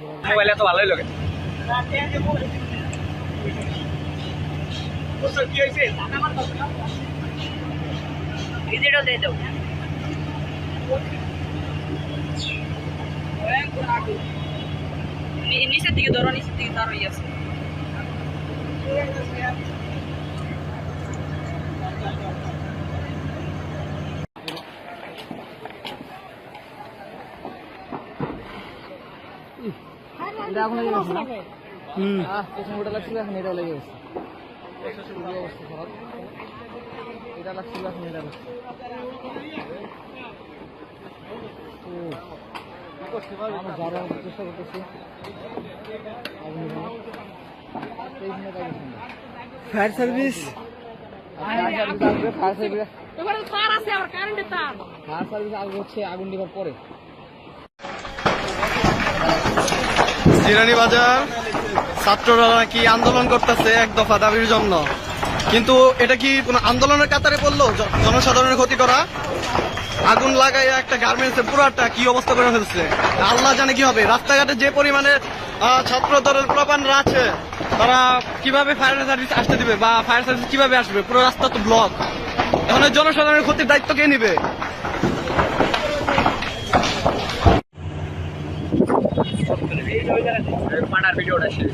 মোবাইলে তো ভালোই লাগে। নিচের দিকে ধরো, নিচের দিকে ধরো আছে। এটা এখন লেগে গেছে না? প্রথম ওটা লাগছিল, এখন এটাও লেগে গেছে। অবস্থা খারাপ। এটা লাগছিল, এখন এটা লাগছে। আমরা যাওয়ার চেষ্টা করতেছি। ফায়ার সার্ভিস আগে হচ্ছে আগুন দেওয়ার পরে। জিরানি বাজার ছাত্ররা নাকি আন্দোলন করতেছে এক দফা দাবির জন্য, কিন্তু এটা কি কোনো আন্দোলনের কাতারে পড়লো? জনসাধারণের ক্ষতি করা, আগুন লাগাইয়া একটা গার্মেন্টসের পুরাটা কি অবস্থা করে ফেলছে আল্লাহ জানে কি হবে। রাস্তাঘাটে যে পরিমাণে ছাত্র দলের প্রবানরা আছে, তারা কিভাবে ফায়ার সার্ভিস আসতে দিবে বা ফায়ার সার্ভিস কিভাবে আসবে? পুরো রাস্তা তো ব্লক। এখন জনসাধারণের ক্ষতির দায়িত্ব কে নিবে? পানার ভিডিওটা শেষ